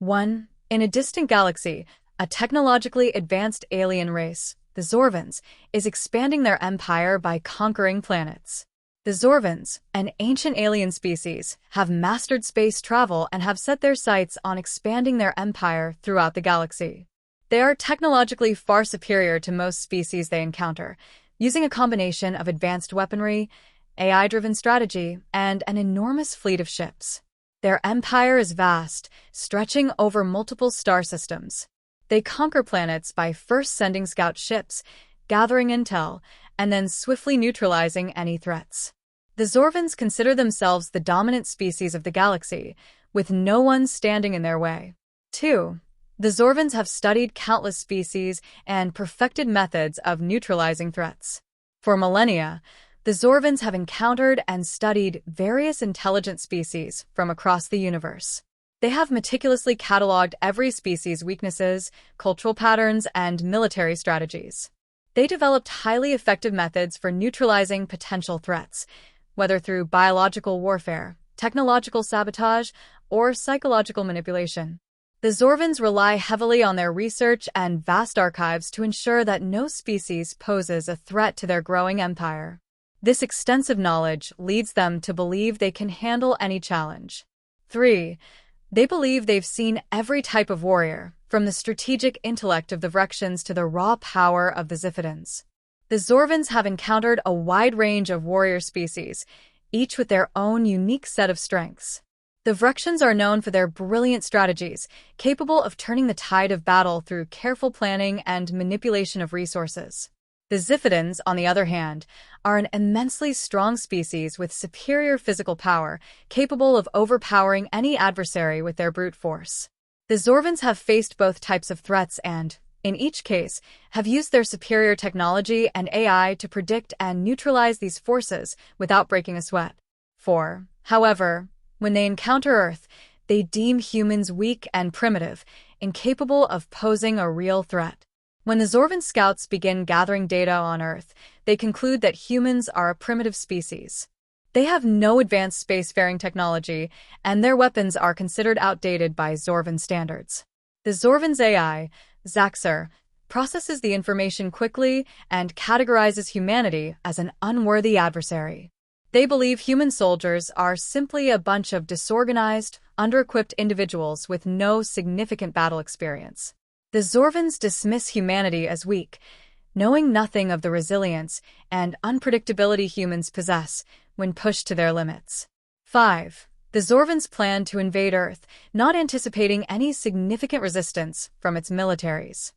1. In a distant galaxy, a technologically advanced alien race, the Zorvans, is expanding their empire by conquering planets. The Zorvans, an ancient alien species, have mastered space travel and have set their sights on expanding their empire throughout the galaxy. They are technologically far superior to most species they encounter, using a combination of advanced weaponry, AI-driven strategy, and an enormous fleet of ships. Their empire is vast, stretching over multiple star systems. They conquer planets by first sending scout ships, gathering intel, and then swiftly neutralizing any threats. The Zorvans consider themselves the dominant species of the galaxy, with no one standing in their way. 2. The Zorvans have studied countless species and perfected methods of neutralizing threats. For millennia, the Zorvans have encountered and studied various intelligent species from across the universe. They have meticulously cataloged every species' weaknesses, cultural patterns, and military strategies. They developed highly effective methods for neutralizing potential threats, whether through biological warfare, technological sabotage, or psychological manipulation. The Zorvans rely heavily on their research and vast archives to ensure that no species poses a threat to their growing empire. This extensive knowledge leads them to believe they can handle any challenge. 3. They believe they've seen every type of warrior, from the strategic intellect of the Vrexians to the raw power of the Ziphidans. The Zorvans have encountered a wide range of warrior species, each with their own unique set of strengths. The Vrexians are known for their brilliant strategies, capable of turning the tide of battle through careful planning and manipulation of resources. The Ziphidans, on the other hand, are an immensely strong species with superior physical power, capable of overpowering any adversary with their brute force. The Zorvans have faced both types of threats and, in each case, have used their superior technology and AI to predict and neutralize these forces without breaking a sweat. 4. However, when they encounter Earth, they deem humans weak and primitive, incapable of posing a real threat. When the Zorvan scouts begin gathering data on Earth, they conclude that humans are a primitive species. They have no advanced spacefaring technology, and their weapons are considered outdated by Zorvan standards. The Zorvan's AI, Zaxxer, processes the information quickly and categorizes humanity as an unworthy adversary. They believe human soldiers are simply a bunch of disorganized, under-equipped individuals with no significant battle experience. The Zorvans dismiss humanity as weak, knowing nothing of the resilience and unpredictability humans possess when pushed to their limits. 5. The Zorvans plan to invade Earth, not anticipating any significant resistance from its militaries.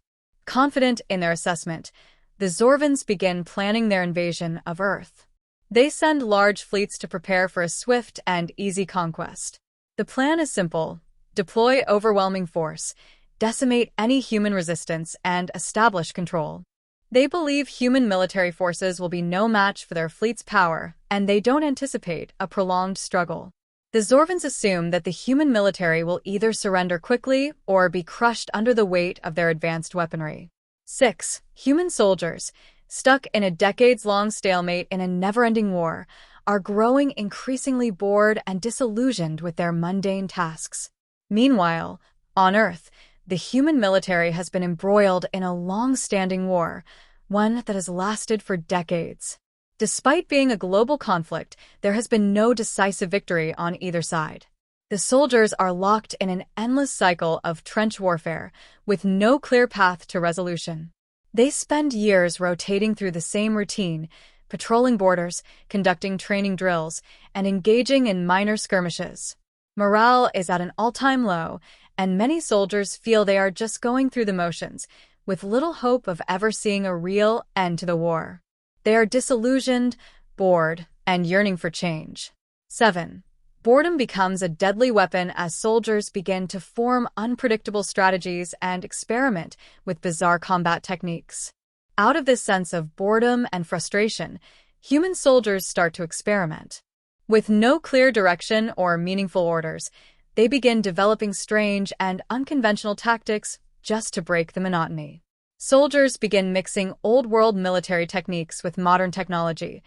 Confident in their assessment, the Zorvans begin planning their invasion of Earth. They send large fleets to prepare for a swift and easy conquest. The plan is simple: deploy overwhelming force, decimate any human resistance, and establish control. They believe human military forces will be no match for their fleet's power, and they don't anticipate a prolonged struggle. The Zorvans assume that the human military will either surrender quickly or be crushed under the weight of their advanced weaponry. 6. Human soldiers, stuck in a decades-long stalemate in a never-ending war, are growing increasingly bored and disillusioned with their mundane tasks. Meanwhile, on Earth, the human military has been embroiled in a long-standing war, one that has lasted for decades. Despite being a global conflict, there has been no decisive victory on either side. The soldiers are locked in an endless cycle of trench warfare, with no clear path to resolution. They spend years rotating through the same routine, patrolling borders, conducting training drills, and engaging in minor skirmishes. Morale is at an all-time low, and many soldiers feel they are just going through the motions, with little hope of ever seeing a real end to the war. They are disillusioned, bored, and yearning for change. 7. Boredom becomes a deadly weapon as soldiers begin to form unpredictable strategies and experiment with bizarre combat techniques. Out of this sense of boredom and frustration, human soldiers start to experiment. With no clear direction or meaningful orders, they begin developing strange and unconventional tactics just to break the monotony. Soldiers begin mixing old-world military techniques with modern technology,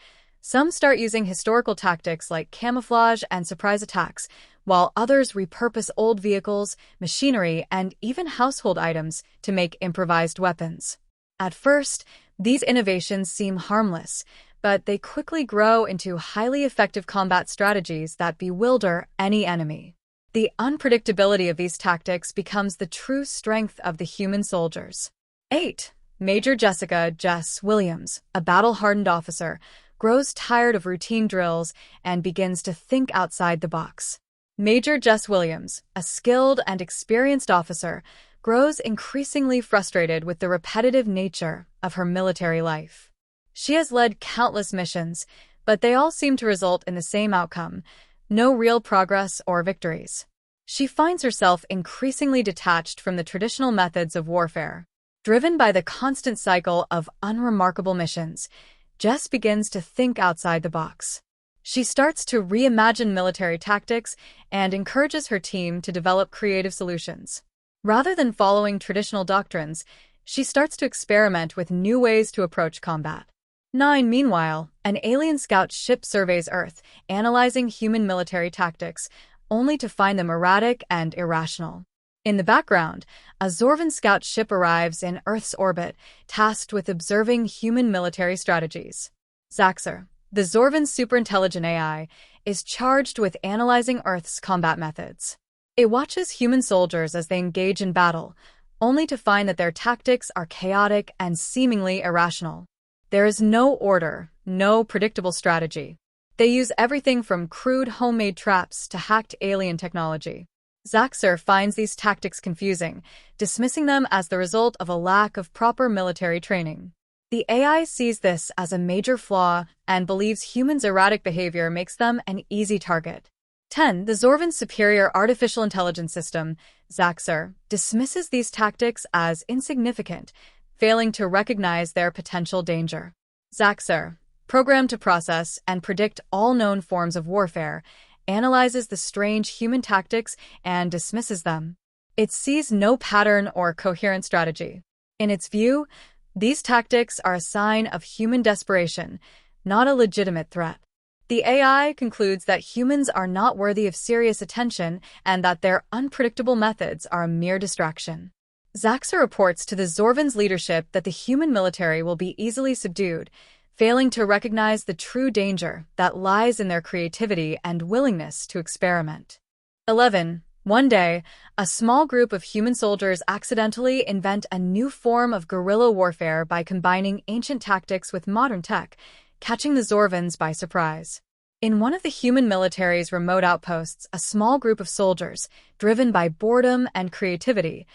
Some start using historical tactics like camouflage and surprise attacks, while others repurpose old vehicles, machinery, and even household items to make improvised weapons. At first, these innovations seem harmless, but they quickly grow into highly effective combat strategies that bewilder any enemy. The unpredictability of these tactics becomes the true strength of the human soldiers. 8. Major Jessica Jess Williams, a battle-hardened officer, grows tired of routine drills and begins to think outside the box. Major Jess Williams, a skilled and experienced officer, grows increasingly frustrated with the repetitive nature of her military life. She has led countless missions, but they all seem to result in the same outcome: no real progress or victories. She finds herself increasingly detached from the traditional methods of warfare. Driven by the constant cycle of unremarkable missions, Jess begins to think outside the box. She starts to reimagine military tactics and encourages her team to develop creative solutions. Rather than following traditional doctrines, she starts to experiment with new ways to approach combat. 9. Meanwhile, an alien scout ship surveys Earth, analyzing human military tactics, only to find them erratic and irrational. In the background, a Zorvan scout ship arrives in Earth's orbit, tasked with observing human military strategies. Zaxxer, the Zorvan superintelligent AI, is charged with analyzing Earth's combat methods. It watches human soldiers as they engage in battle, only to find that their tactics are chaotic and seemingly irrational. There is no order, no predictable strategy. They use everything from crude homemade traps to hacked alien technology. Zaxxer finds these tactics confusing, dismissing them as the result of a lack of proper military training. The AI sees this as a major flaw and believes humans' erratic behavior makes them an easy target. 10. The Zorvan's superior artificial intelligence system, Zaxxer, dismisses these tactics as insignificant, failing to recognize their potential danger. Zaxxer, programmed to process and predict all known forms of warfare, analyzes the strange human tactics and dismisses them. It sees no pattern or coherent strategy. In its view, these tactics are a sign of human desperation, not a legitimate threat. The AI concludes that humans are not worthy of serious attention and that their unpredictable methods are a mere distraction. Zaxxer reports to the Zorvan's leadership that the human military will be easily subdued, failing to recognize the true danger that lies in their creativity and willingness to experiment. 11. One day, a small group of human soldiers accidentally invent a new form of guerrilla warfare by combining ancient tactics with modern tech, catching the Zorvans by surprise. In one of the human military's remote outposts, a small group of soldiers, driven by boredom and creativity,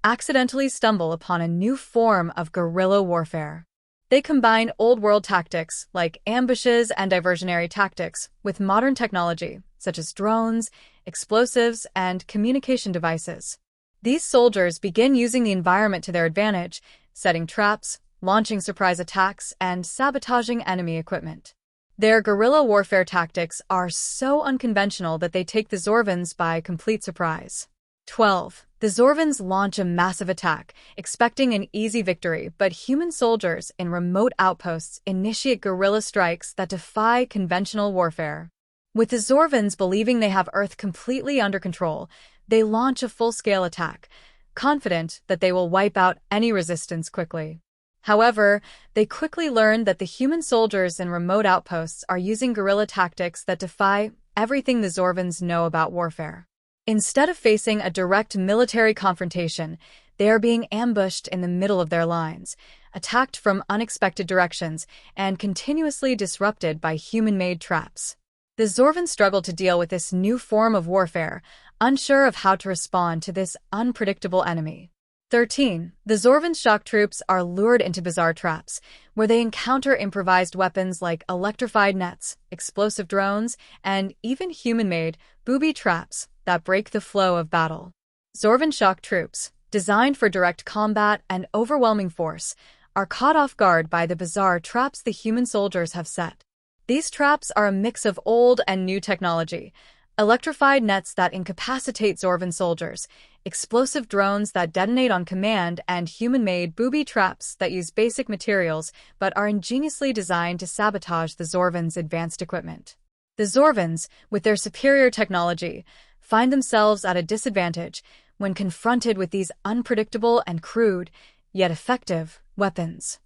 accidentally stumble upon a new form of guerrilla warfare. They combine old-world tactics like ambushes and diversionary tactics with modern technology, such as drones, explosives, and communication devices. These soldiers begin using the environment to their advantage, setting traps, launching surprise attacks, and sabotaging enemy equipment. Their guerrilla warfare tactics are so unconventional that they take the Zorvans by complete surprise. 12. The Zorvans launch a massive attack, expecting an easy victory, but human soldiers in remote outposts initiate guerrilla strikes that defy conventional warfare. With the Zorvans believing they have Earth completely under control, they launch a full-scale attack, confident that they will wipe out any resistance quickly. However, they quickly learn that the human soldiers in remote outposts are using guerrilla tactics that defy everything the Zorvans know about warfare. Instead of facing a direct military confrontation, they are being ambushed in the middle of their lines, attacked from unexpected directions, and continuously disrupted by human-made traps. The Zorvans struggle to deal with this new form of warfare, unsure of how to respond to this unpredictable enemy. 13. The Zorvan shock troops are lured into bizarre traps, where they encounter improvised weapons like electrified nets, explosive drones, and even human-made booby traps that break the flow of battle. Zorvan shock troops, designed for direct combat and overwhelming force, are caught off guard by the bizarre traps the human soldiers have set. These traps are a mix of old and new technology, electrified nets that incapacitate Zorvan soldiers, explosive drones that detonate on command, and human-made booby traps that use basic materials but are ingeniously designed to sabotage the Zorvans' advanced equipment. The Zorvans, with their superior technology, find themselves at a disadvantage when confronted with these unpredictable and crude, yet effective, weapons.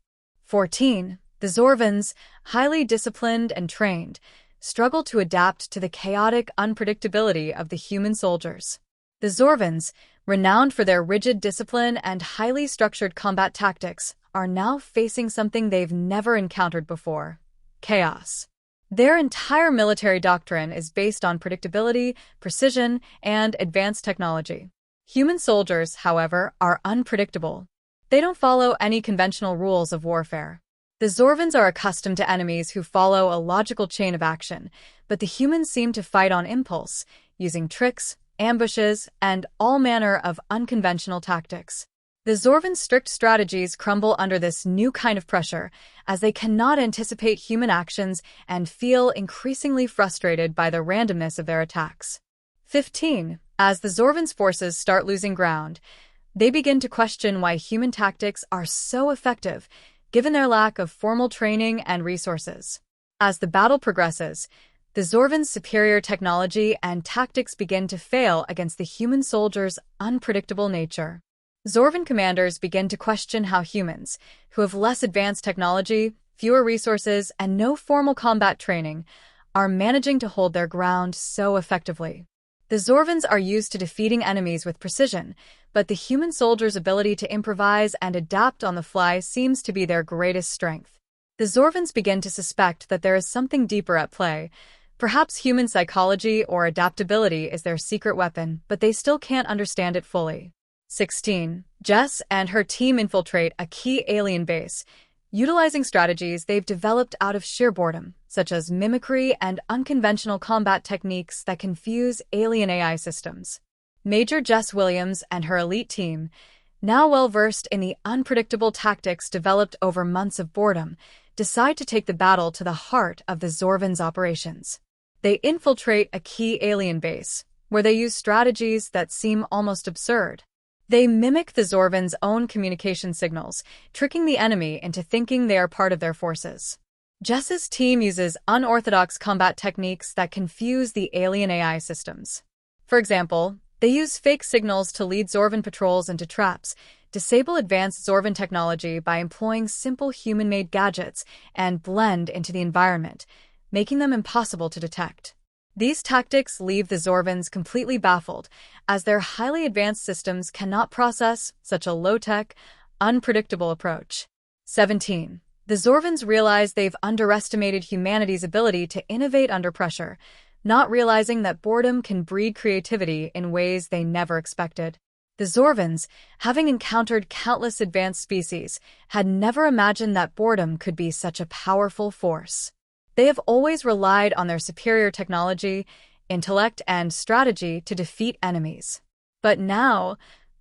14. The Zorvans, highly disciplined and trained, struggle to adapt to the chaotic unpredictability of the human soldiers. The Zorvans, renowned for their rigid discipline and highly structured combat tactics, are now facing something they've never encountered before: chaos. Their entire military doctrine is based on predictability, precision, and advanced technology. Human soldiers, however, are unpredictable. They don't follow any conventional rules of warfare. The Zorvans are accustomed to enemies who follow a logical chain of action, but the humans seem to fight on impulse, using tricks, ambushes, and all manner of unconventional tactics. The Zorvans' strict strategies crumble under this new kind of pressure, as they cannot anticipate human actions and feel increasingly frustrated by the randomness of their attacks. 15. As the Zorvans' forces start losing ground, they begin to question why human tactics are so effective, given their lack of formal training and resources. As the battle progresses, the Zorvans' superior technology and tactics begin to fail against the human soldiers' unpredictable nature. Zorvan commanders begin to question how humans, who have less advanced technology, fewer resources, and no formal combat training, are managing to hold their ground so effectively. The Zorvans are used to defeating enemies with precision, but the human soldiers' ability to improvise and adapt on the fly seems to be their greatest strength. The Zorvans begin to suspect that there is something deeper at play. Perhaps human psychology or adaptability is their secret weapon, but they still can't understand it fully. 16. Jess and her team infiltrate a key alien base, utilizing strategies they've developed out of sheer boredom, such as mimicry and unconventional combat techniques that confuse alien AI systems. Major Jess Williams and her elite team, now well-versed in the unpredictable tactics developed over months of boredom, decide to take the battle to the heart of the Zorvans' operations. They infiltrate a key alien base, where they use strategies that seem almost absurd. They mimic the Zorvans' own communication signals, tricking the enemy into thinking they are part of their forces. Jess's team uses unorthodox combat techniques that confuse the alien AI systems. For example, they use fake signals to lead Zorvan patrols into traps, disable advanced Zorvan technology by employing simple human-made gadgets, and blend into the environment, making them impossible to detect. These tactics leave the Zorvans completely baffled, as their highly advanced systems cannot process such a low-tech, unpredictable approach. 17. The Zorvans realize they've underestimated humanity's ability to innovate under pressure, not realizing that boredom can breed creativity in ways they never expected. The Zorvans, having encountered countless advanced species, had never imagined that boredom could be such a powerful force. They have always relied on their superior technology, intellect, and strategy to defeat enemies. But now,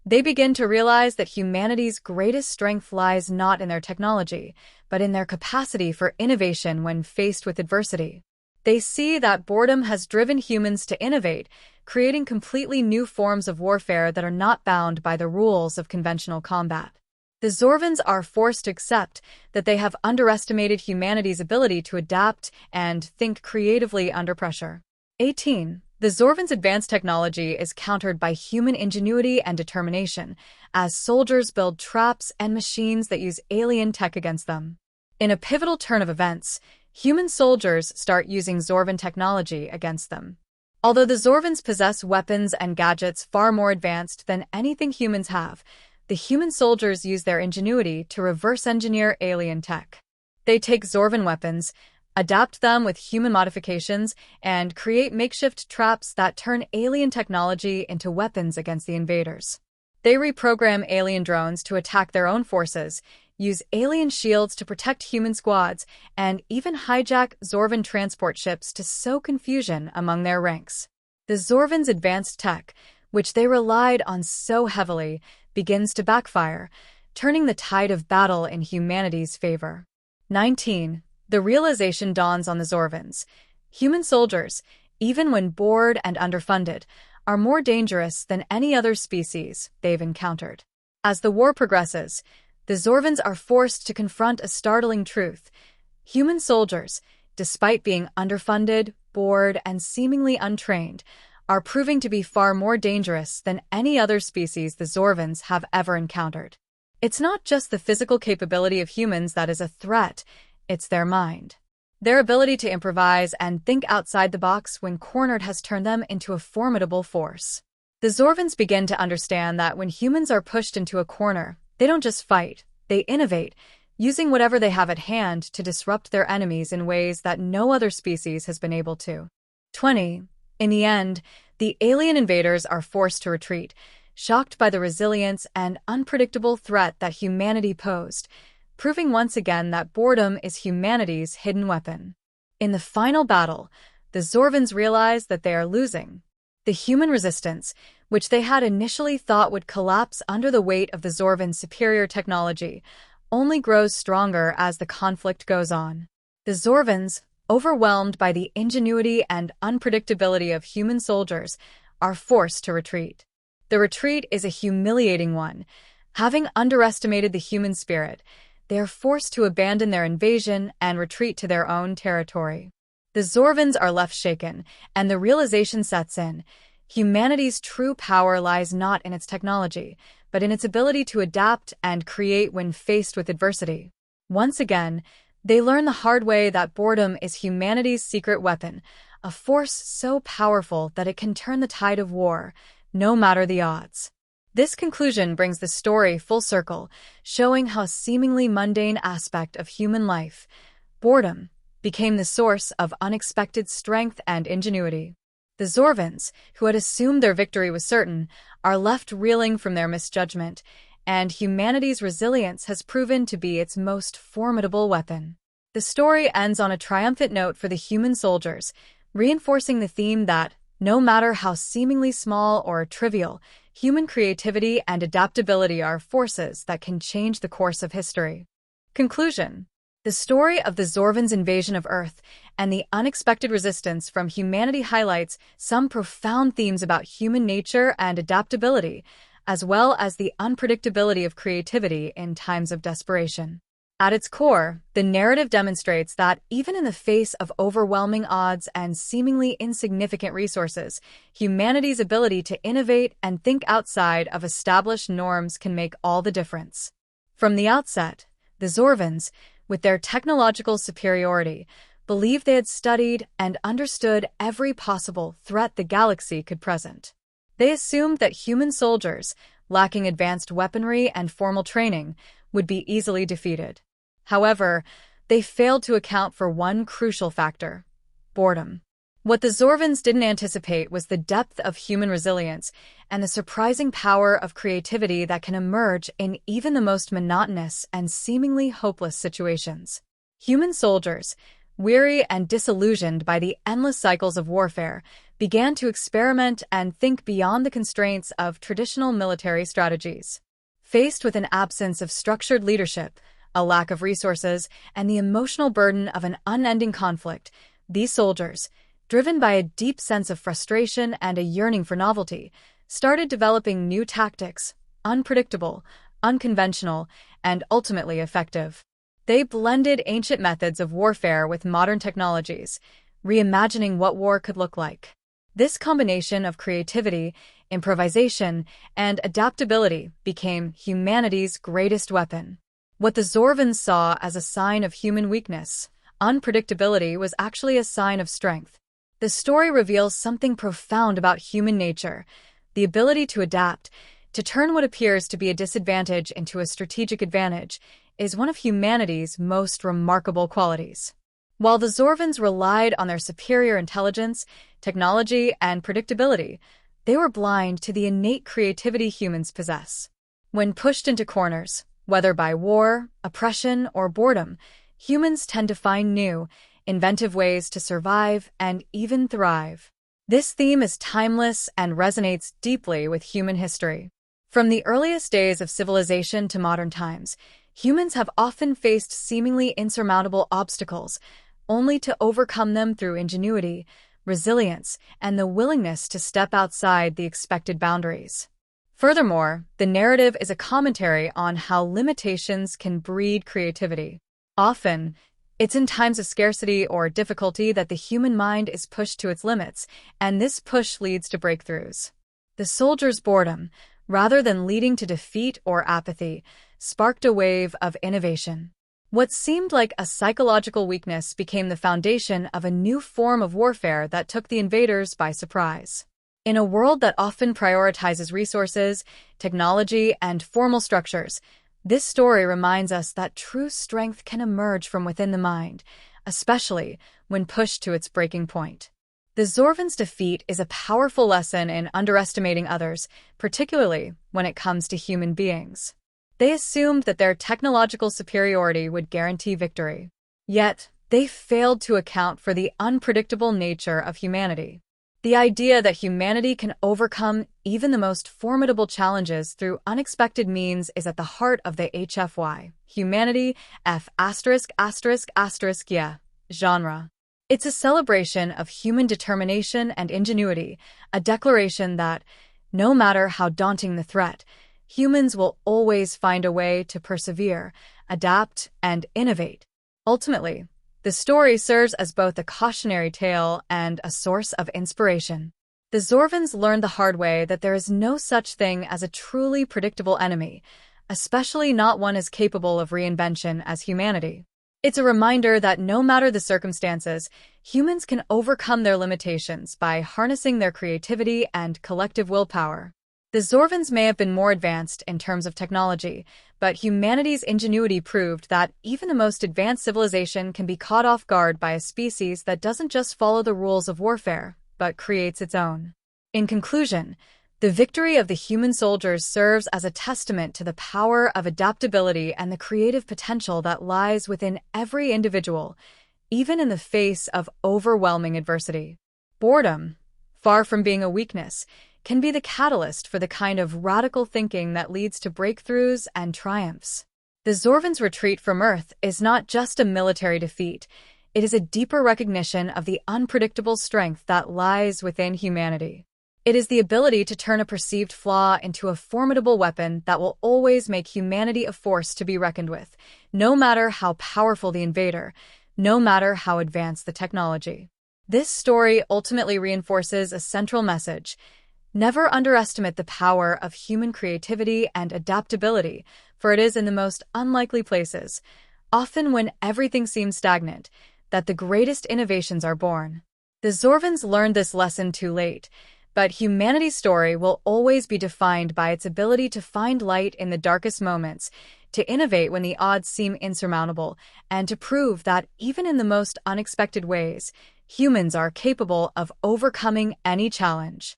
they begin to realize that humanity's greatest strength lies not in their technology, but in their capacity for innovation when faced with adversity. They see that boredom has driven humans to innovate, creating completely new forms of warfare that are not bound by the rules of conventional combat. The Zorvans are forced to accept that they have underestimated humanity's ability to adapt and think creatively under pressure. 18. The Zorvans' advanced technology is countered by human ingenuity and determination, as soldiers build traps and machines that use alien tech against them. In a pivotal turn of events, human soldiers start using Zorvan technology against them. Although the Zorvans possess weapons and gadgets far more advanced than anything humans have, the human soldiers use their ingenuity to reverse-engineer alien tech. They take Zorvan weapons, adapt them with human modifications, and create makeshift traps that turn alien technology into weapons against the invaders. They reprogram alien drones to attack their own forces, use alien shields to protect human squads, and even hijack Zorvan transport ships to sow confusion among their ranks. The Zorvans' advanced tech, which they relied on so heavily, begins to backfire, turning the tide of battle in humanity's favor. 19. The realization dawns on the Zorvans. Human soldiers, even when bored and underfunded, are more dangerous than any other species they've encountered. As the war progresses, the Zorvans are forced to confront a startling truth. Human soldiers, despite being underfunded, bored, and seemingly untrained, are proving to be far more dangerous than any other species the Zorvans have ever encountered. It's not just the physical capability of humans that is a threat, it's their mind. Their ability to improvise and think outside the box when cornered has turned them into a formidable force. The Zorvans begin to understand that when humans are pushed into a corner, they don't just fight, they innovate, using whatever they have at hand to disrupt their enemies in ways that no other species has been able to. 20. In the end, the alien invaders are forced to retreat, shocked by the resilience and unpredictable threat that humanity posed, proving once again that boredom is humanity's hidden weapon. In the final battle, the Zorvans realize that they are losing. The human resistance, which they had initially thought would collapse under the weight of the Zorvans' superior technology, only grows stronger as the conflict goes on. The Zorvans, overwhelmed by the ingenuity and unpredictability of human soldiers, are forced to retreat. The retreat is a humiliating one. Having underestimated the human spirit, they are forced to abandon their invasion and retreat to their own territory. The Zorvans are left shaken, and the realization sets in. Humanity's true power lies not in its technology, but in its ability to adapt and create when faced with adversity. Once again, they learn the hard way that boredom is humanity's secret weapon, a force so powerful that it can turn the tide of war, no matter the odds. This conclusion brings the story full circle, showing how a seemingly mundane aspect of human life, boredom, became the source of unexpected strength and ingenuity. The Zorvans, who had assumed their victory was certain, are left reeling from their misjudgment, and humanity's resilience has proven to be its most formidable weapon. The story ends on a triumphant note for the human soldiers, reinforcing the theme that, no matter how seemingly small or trivial, human creativity and adaptability are forces that can change the course of history. Conclusion. The story of the Zorvans' invasion of Earth and the unexpected resistance from humanity highlights some profound themes about human nature and adaptability, as well as the unpredictability of creativity in times of desperation. At its core, the narrative demonstrates that even in the face of overwhelming odds and seemingly insignificant resources, humanity's ability to innovate and think outside of established norms can make all the difference. From the outset, the Zorvans, with their technological superiority, believed they had studied and understood every possible threat the galaxy could present. They assumed that human soldiers, lacking advanced weaponry and formal training, would be easily defeated. However, they failed to account for one crucial factor: boredom. What the Zorvans didn't anticipate was the depth of human resilience and the surprising power of creativity that can emerge in even the most monotonous and seemingly hopeless situations. Human soldiers, weary and disillusioned by the endless cycles of warfare, began to experiment and think beyond the constraints of traditional military strategies. Faced with an absence of structured leadership, a lack of resources, and the emotional burden of an unending conflict, these soldiers, driven by a deep sense of frustration and a yearning for novelty, started developing new tactics, unpredictable, unconventional, and ultimately effective. They blended ancient methods of warfare with modern technologies, reimagining what war could look like. This combination of creativity, improvisation, and adaptability became humanity's greatest weapon. What the Zorvans saw as a sign of human weakness, unpredictability, was actually a sign of strength. The story reveals something profound about human nature: the ability to adapt, to turn what appears to be a disadvantage into a strategic advantage, is one of humanity's most remarkable qualities. While the Zorvans relied on their superior intelligence, technology, and predictability, they were blind to the innate creativity humans possess. When pushed into corners, whether by war, oppression, or boredom, humans tend to find new, inventive ways to survive and even thrive. This theme is timeless and resonates deeply with human history. From the earliest days of civilization to modern times, humans have often faced seemingly insurmountable obstacles, only to overcome them through ingenuity, resilience, and the willingness to step outside the expected boundaries. Furthermore, the narrative is a commentary on how limitations can breed creativity. Often, it's in times of scarcity or difficulty that the human mind is pushed to its limits, and this push leads to breakthroughs. The soldier's boredom, rather than leading to defeat or apathy, sparked a wave of innovation. What seemed like a psychological weakness became the foundation of a new form of warfare that took the invaders by surprise. In a world that often prioritizes resources, technology, and formal structures, this story reminds us that true strength can emerge from within the mind, especially when pushed to its breaking point. The Zorvans' defeat is a powerful lesson in underestimating others, particularly when it comes to human beings. They assumed that their technological superiority would guarantee victory. Yet, they failed to account for the unpredictable nature of humanity. The idea that humanity can overcome even the most formidable challenges through unexpected means is at the heart of the HFY, Humanity F****** genre. It's a celebration of human determination and ingenuity, a declaration that, no matter how daunting the threat, humans will always find a way to persevere, adapt, and innovate. Ultimately, the story serves as both a cautionary tale and a source of inspiration. The Zorvans learned the hard way that there is no such thing as a truly predictable enemy, especially not one as capable of reinvention as humanity. It's a reminder that no matter the circumstances, humans can overcome their limitations by harnessing their creativity and collective willpower. The Zorvans may have been more advanced in terms of technology, but humanity's ingenuity proved that even the most advanced civilization can be caught off guard by a species that doesn't just follow the rules of warfare, but creates its own. In conclusion, the victory of the human soldiers serves as a testament to the power of adaptability and the creative potential that lies within every individual, even in the face of overwhelming adversity. Boredom, far from being a weakness, can be the catalyst for the kind of radical thinking that leads to breakthroughs and triumphs. The Zorvans' retreat from Earth is not just a military defeat, it is a deeper recognition of the unpredictable strength that lies within humanity. It is the ability to turn a perceived flaw into a formidable weapon that will always make humanity a force to be reckoned with, no matter how powerful the invader, no matter how advanced the technology. This story ultimately reinforces a central message: never underestimate the power of human creativity and adaptability, for it is in the most unlikely places, often when everything seems stagnant, that the greatest innovations are born. The Zorvans learned this lesson too late, but humanity's story will always be defined by its ability to find light in the darkest moments, to innovate when the odds seem insurmountable, and to prove that even in the most unexpected ways, humans are capable of overcoming any challenge.